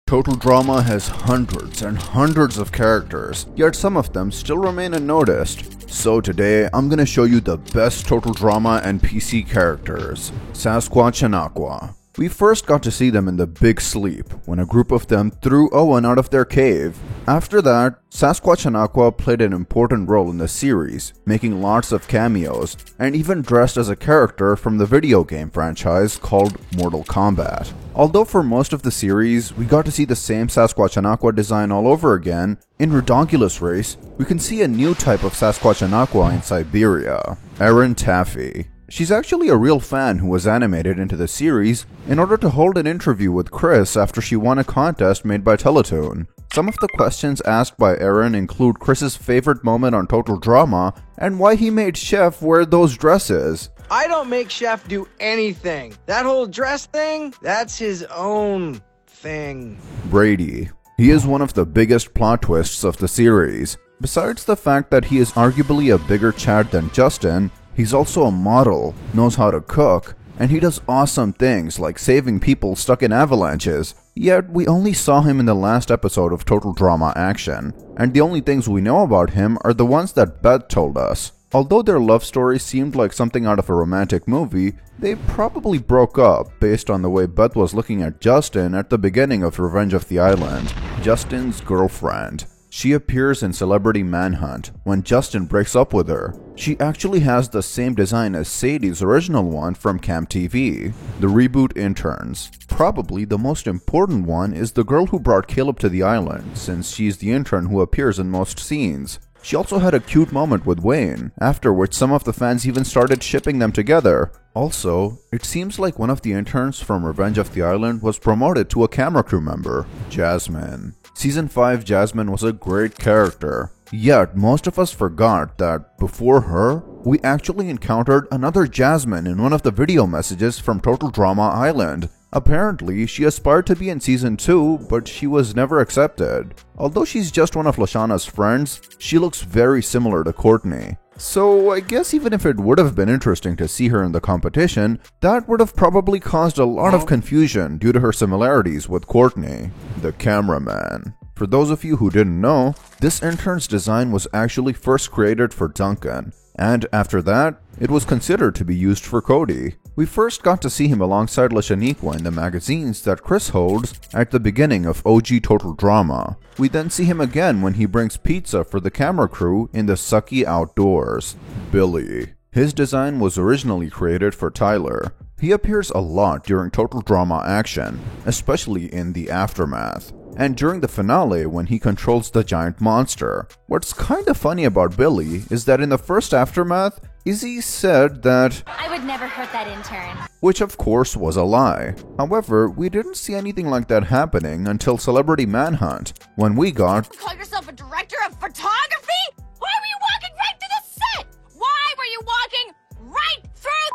Total Drama has hundreds and hundreds of characters, yet some of them still remain unnoticed. So today, I'm gonna show you the best Total Drama NPC characters, Sasquatch and Aqua. We first got to see them in the Big Sleep, when a group of them threw Owen out of their cave. After that, Sasquatch and Aqua played an important role in the series, making lots of cameos, and even dressed as a character from the video game franchise called Mortal Kombat. Although for most of the series, we got to see the same Sasquatch and Aqua design all over again, in Redonkulous Race, we can see a new type of Sasquatch and Aqua in Siberia, Erin Taffy. She's actually a real fan who was animated into the series in order to hold an interview with Chris after she won a contest made by Teletoon. Some of the questions asked by Erin include Chris's favorite moment on Total Drama and why he made Chef wear those dresses. I don't make Chef do anything. That whole dress thing, that's his own thing. Brady. He is one of the biggest plot twists of the series. Besides the fact that he is arguably a bigger Chad than Justin, he's also a model, knows how to cook, and he does awesome things like saving people stuck in avalanches. Yet, we only saw him in the last episode of Total Drama Action, and the only things we know about him are the ones that Beth told us. Although their love story seemed like something out of a romantic movie, they probably broke up based on the way Beth was looking at Justin at the beginning of Revenge of the Island, Justin's girlfriend. She appears in Celebrity Manhunt when Justin breaks up with her. She actually has the same design as Sadie's original one from Camp TV. The reboot interns. Probably the most important one is the girl who brought Caleb to the island, since she's the intern who appears in most scenes. She also had a cute moment with Wayne, after which some of the fans even started shipping them together. Also, it seems like one of the interns from Revenge of the Island was promoted to a camera crew member, Jasmine. Season 5 Jasmine was a great character, yet most of us forgot that before her, we actually encountered another Jasmine in one of the video messages from Total Drama Island. Apparently, she aspired to be in Season 2, but she was never accepted. Although she's just one of Lashana's friends, she looks very similar to Courtney. So I guess even if it would have been interesting to see her in the competition, that would have probably caused a lot of confusion due to her similarities with Courtney, the cameraman. For those of you who didn't know, this intern's design was actually first created for Duncan, and after that, it was considered to be used for Cody. We first got to see him alongside Lashaniqua in the magazines that Chris holds at the beginning of OG Total Drama. We then see him again when he brings pizza for the camera crew in the sucky outdoors. Billy. His design was originally created for Tyler. He appears a lot during Total Drama Action, especially in the aftermath, and during the finale when he controls the giant monster. What's kinda funny about Billy is that in the first aftermath, Izzy said that I would never hurt that intern, which of course was a lie. However, we didn't see anything like that happening until Celebrity Manhunt, when we got call yourself a director of photography? Why were you walking right through the set? Why were you walking right through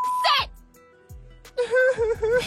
the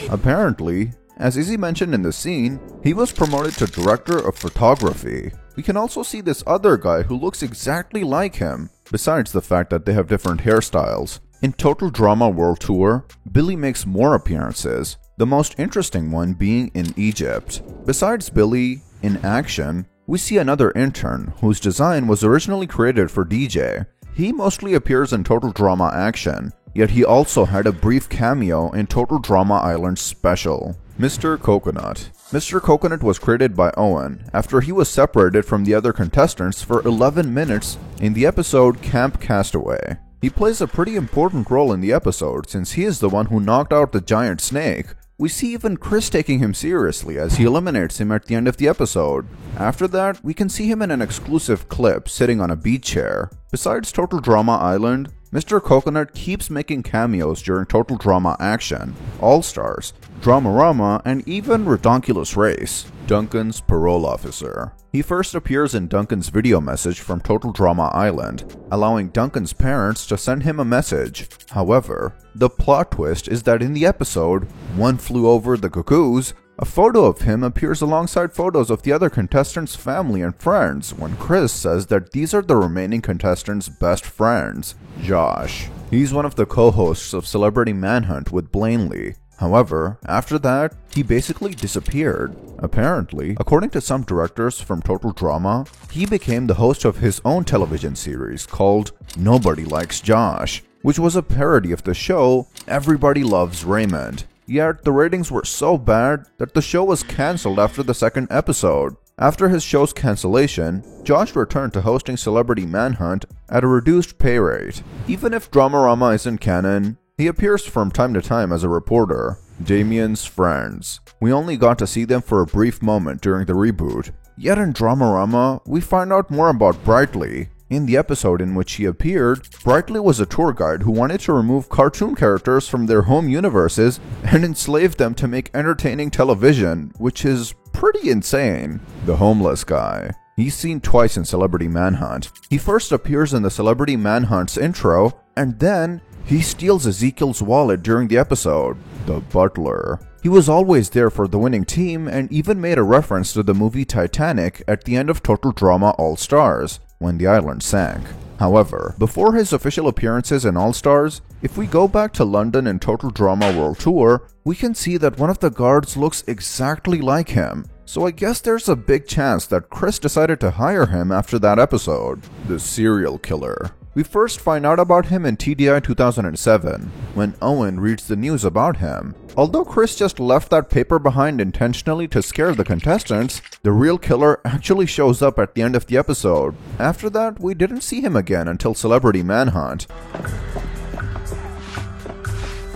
set? Apparently, as Izzy mentioned in the scene, he was promoted to Director of Photography. We can also see this other guy who looks exactly like him, besides the fact that they have different hairstyles. In Total Drama World Tour, Billy makes more appearances, the most interesting one being in Egypt. Besides Billy, in action, we see another intern whose design was originally created for DJ. He mostly appears in Total Drama Action, yet he also had a brief cameo in Total Drama Island Special. Mr. Coconut. Mr. Coconut was created by Owen after he was separated from the other contestants for 11 minutes in the episode Camp Castaway. He plays a pretty important role in the episode since he is the one who knocked out the giant snake. We see even Chris taking him seriously as he eliminates him at the end of the episode. After that, we can see him in an exclusive clip sitting on a beach chair. Besides Total Drama Island, Mr. Coconut keeps making cameos during Total Drama Action, All Stars, Dramarama, and even Redonkulous Race, Duncan's parole officer. He first appears in Duncan's video message from Total Drama Island, allowing Duncan's parents to send him a message. However, the plot twist is that in the episode, One Flew Over the Cuckoos, a photo of him appears alongside photos of the other contestants' family and friends when Chris says that these are the remaining contestants' best friends, Josh. He's one of the co-hosts of Celebrity Manhunt with Blaney. However, after that, he basically disappeared. Apparently, according to some directors from Total Drama, he became the host of his own television series called Nobody Likes Josh, which was a parody of the show Everybody Loves Raymond. Yet, the ratings were so bad that the show was cancelled after the second episode. After his show's cancellation, Josh returned to hosting Celebrity Manhunt at a reduced pay rate. Even if Dramarama isn't canon, he appears from time to time as a reporter. Damien's friends. We only got to see them for a brief moment during the reboot. Yet in Dramarama, we find out more about Brightly. In the episode in which he appeared, Brightly was a tour guide who wanted to remove cartoon characters from their home universes and enslave them to make entertaining television, which is pretty insane. The homeless guy. He's seen twice in Celebrity Manhunt. He first appears in the Celebrity Manhunt's intro, and then he steals Ezekiel's wallet during the episode. The butler. He was always there for the winning team and even made a reference to the movie Titanic at the end of Total Drama All Stars, when the island sank. However, before his official appearances in All Stars, if we go back to London in Total Drama World Tour, we can see that one of the guards looks exactly like him. So I guess there's a big chance that Chris decided to hire him after that episode. The serial killer. We first find out about him in TDI 2007, when Owen reads the news about him. Although Chris just left that paper behind intentionally to scare the contestants, the real killer actually shows up at the end of the episode. After that, we didn't see him again until Celebrity Manhunt.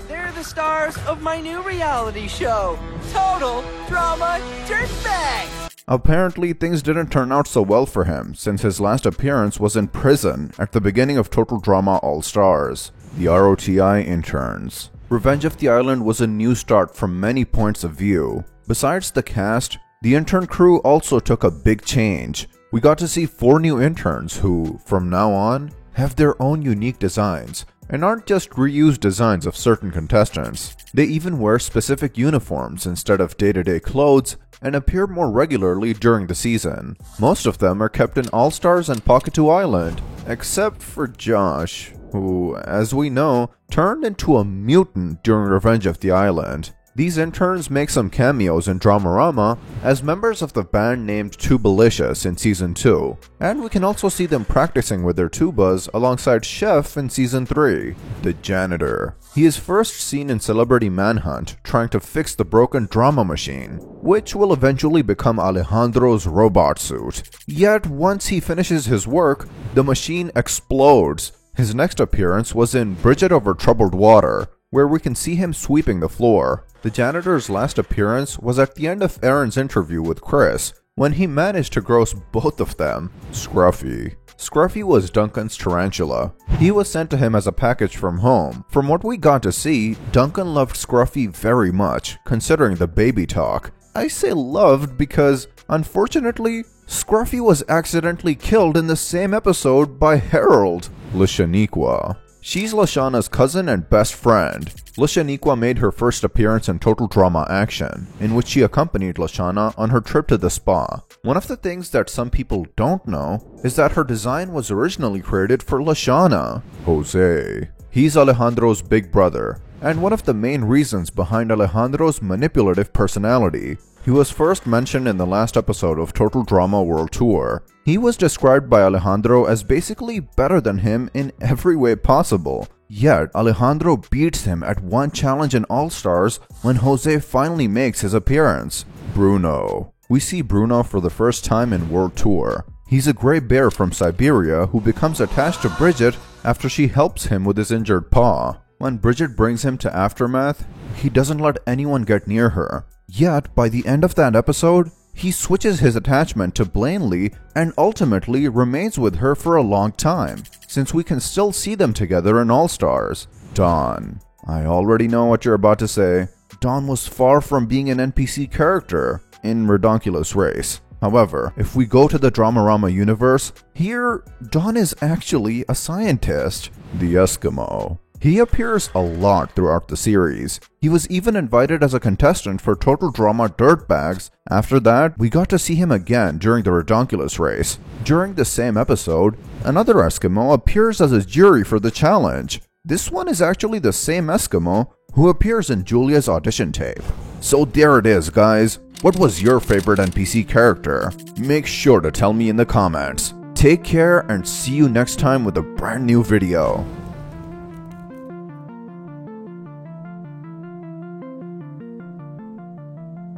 They're the stars of my new reality show, Total Drama Dirtbags! Apparently, things didn't turn out so well for him, since his last appearance was in prison at the beginning of Total Drama All Stars. The ROTI interns. Revenge of the Island was a new start from many points of view. Besides the cast, the intern crew also took a big change. We got to see 4 new interns who, from now on, have their own unique designs, and aren't just reused designs of certain contestants. They even wear specific uniforms instead of day-to-day clothes and appear more regularly during the season. Most of them are kept in All Stars and Pocket 2 Island, except for Josh, who, as we know, turned into a mutant during Revenge of the Island. These interns make some cameos in Dramarama as members of the band named Tubalicious in Season 2, and we can also see them practicing with their tubas alongside Chef in Season 3. The janitor. He is first seen in Celebrity Manhunt trying to fix the broken drama machine, which will eventually become Alejandro's robot suit. Yet once he finishes his work, the machine explodes. His next appearance was in Bridget Over Troubled Water, where we can see him sweeping the floor. The janitor's last appearance was at the end of Aaron's interview with Chris, when he managed to gross both of them. Scruffy. Scruffy was Duncan's tarantula. He was sent to him as a package from home. From what we got to see, Duncan loved Scruffy very much, considering the baby talk. I say loved because, unfortunately, Scruffy was accidentally killed in the same episode by Harold. Lashaniqua. She's Lashana's cousin and best friend. Lashaniqua made her first appearance in Total Drama Action, in which she accompanied Lashana on her trip to the spa. One of the things that some people don't know is that her design was originally created for Lashana. Jose. He's Alejandro's big brother, and one of the main reasons behind Alejandro's manipulative personality. He was first mentioned in the last episode of Total Drama World Tour. He was described by Alejandro as basically better than him in every way possible. Yet, Alejandro beats him at one challenge in All Stars when Jose finally makes his appearance. Bruno. We see Bruno for the first time in World Tour. He's a gray bear from Siberia who becomes attached to Bridget after she helps him with his injured paw. When Bridget brings him to Aftermath, he doesn't let anyone get near her. Yet, by the end of that episode, he switches his attachment to Blanley and ultimately remains with her for a long time, since we can still see them together in All Stars. Dawn. I already know what you're about to say. Dawn was far from being an NPC character in Redonkulous Race. However, if we go to the Dramarama universe, here, Dawn is actually a scientist. The Eskimo. He appears a lot throughout the series. He was even invited as a contestant for Total Drama Dirtbags. After that, we got to see him again during the Redonkulous Race. During the same episode, another Eskimo appears as a jury for the challenge. This one is actually the same Eskimo who appears in Julia's audition tape. So there it is, guys. What was your favorite NPC character? Make sure to tell me in the comments. Take care and see you next time with a brand new video.